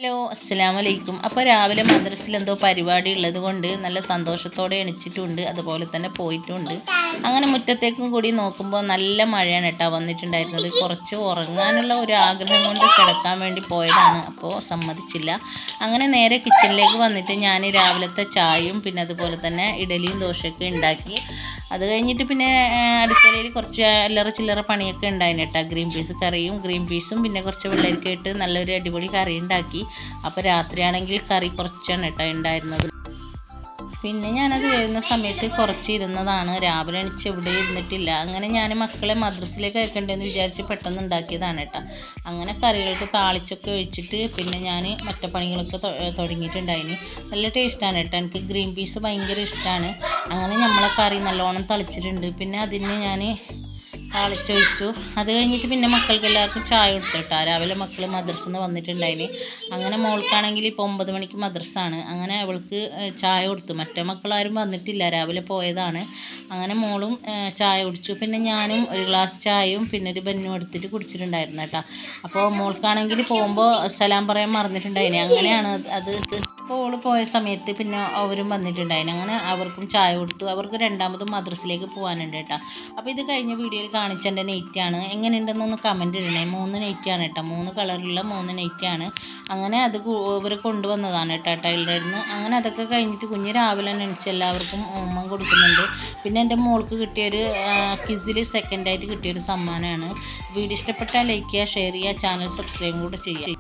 Hello അസ്സലാമലൈക്കും. അപ്പോൾ രാവിലെ മദ്രസയിൽ എന്തോ പരിപാടി ഉള്ളത് കൊണ്ട് നല്ല സന്തോഷത്തോടെ എണിച്ചിട്ടുണ്ട്, അതുപോലെ തന്നെ പോയിട്ടുണ്ട്. അങ്ങനെ മുറ്റത്തേക്കും കൂടി നോക്കുമ്പോൾ നല്ല മഴയാണ് കേട്ടോ വന്നിട്ടുണ്ടായിരുന്നത്. കുറച്ച് ഉറങ്ങാനുള്ള ഒരു ആഗ്രഹം കൊണ്ട് കിടക്കാൻ വേണ്ടി പോയതാണ്, അപ്പോൾ സമ്മതിച്ചില്ല. അങ്ങനെ നേരെ കിച്ചണിലേക്ക് വന്നിട്ട് ഞാൻ രാവിലത്തെ ചായയും പിന്നെ അതുപോലെ തന്നെ ഇഡലിയും ദോശയൊക്കെ ഉണ്ടാക്കി. അത് കഴിഞ്ഞിട്ട് പിന്നെ അടുക്കളയിൽ കുറച്ച് അല്ലറ ചില്ലറ പണിയൊക്കെ ഉണ്ടായിരുന്നു കേട്ടോ. ഗ്രീൻ പീസും പിന്നെ കുറച്ച് വെള്ളരിക്ക ഇട്ട് നല്ലൊരു അടിപൊളി കറി ഉണ്ടാക്കി. അപ്പോൾ രാത്രിയാണെങ്കിൽ കറി കുറച്ചാണ് കേട്ടോ ഉണ്ടായിരുന്നത്. പിന്നെ ഞാനത് വരുന്ന സമയത്ത് കുറച്ച് ഇരുന്നതാണ്, രാവിലെ എണിച്ച് എവിടെ ഇരുന്നിട്ടില്ല. അങ്ങനെ ഞാൻ മക്കളെ മദ്രസയിലേക്ക് അയക്കണ്ടെന്ന് വിചാരിച്ച് പെട്ടെന്ന് ഉണ്ടാക്കിയതാണ് കേട്ടോ. അങ്ങനെ കറികൾക്ക് താളിച്ചൊക്കെ ഒഴിച്ചിട്ട് പിന്നെ ഞാൻ മറ്റു പണികളൊക്കെ തുടങ്ങിയിട്ടുണ്ടായിന്. നല്ല ടേസ്റ്റാണ് കേട്ടോ, എനിക്ക് ഗ്രീൻ പീസ് ഭയങ്കര ഇഷ്ടമാണ്. അങ്ങനെ നമ്മളെ കറി നല്ലോണം തളിച്ചിട്ടുണ്ട്. പിന്നെ അതിന് ഞാൻ താളിച്ചൊഴിച്ചു. അത് കഴിഞ്ഞിട്ട് പിന്നെ മക്കൾക്ക് എല്ലാവർക്കും ചായ കൊടുത്തു കേട്ടോ. രാവിലെ മക്കൾ മദ്രസയിൽ നിന്ന് വന്നിട്ടുണ്ടായിന്. അങ്ങനെ മോൾക്കാണെങ്കിൽ ഇപ്പോൾ 9 മണിക്ക് മദ്രസയാണ്. അങ്ങനെ അവൾക്ക് ചായ കൊടുത്തു. മറ്റേ മക്കളാരും വന്നിട്ടില്ല, രാവിലെ പോയതാണ്. അങ്ങനെ മോളും ചായ കുടിച്ചു. പിന്നെ ഞാനും ഒരു ഗ്ലാസ് ചായയും പിന്നെ ഒരു ബന്നും എടുത്തിട്ട് കുടിച്ചിട്ടുണ്ടായിരുന്നു കേട്ടോ. അപ്പോൾ മോൾക്കാണെങ്കിൽ പോകുമ്പോൾ സലാം പറയാൻ മറന്നിട്ടുണ്ടായിന്. അങ്ങനെയാണ് അത്. അപ്പോൾ ഓൾ പോയ സമയത്ത് പിന്നെ അവരും വന്നിട്ടുണ്ടായിന്. അങ്ങനെ അവർക്കും ചായ കൊടുത്തു. അവർക്ക് രണ്ടാമതും മദ്രസയിലേക്ക് പോകാനുണ്ട് കേട്ടോ. അപ്പോൾ ഇത് കഴിഞ്ഞ വീഡിയോയിൽ കാണിച്ച എൻ്റെ നെയ്റ്റാണ്. എങ്ങനെയുണ്ടെന്നൊന്ന് കമൻറ്റ് ഇടണേ. 3 നെയ്റ്റാണ് കേട്ടോ, 3 കളറിലുള്ള 3 നെയ്റ്റാണ്. അങ്ങനെ അത് ഇവർ കൊണ്ടുവന്നതാണ് കേട്ടോ ടൈലറിൽ നിന്ന്. അങ്ങനെ അതൊക്കെ കഴിഞ്ഞിട്ട് കുഞ്ഞ് രാവിലെ എണീച്ച് എല്ലാവർക്കും ഉമ്മ കൊടുക്കുന്നുണ്ട്. പിന്നെ എൻ്റെ മോൾക്ക് കിട്ടിയൊരു ക്വിസിൽ സെക്കൻഡായിട്ട് കിട്ടിയൊരു സമ്മാനമാണ്. വീഡിയോ ഇഷ്ടപ്പെട്ടാൽ ലൈക്ക് ചെയ്യുക, ഷെയർ ചെയ്യുക, ചാനൽ സബ്സ്ക്രൈബ് കൂടെ ചെയ്യുക.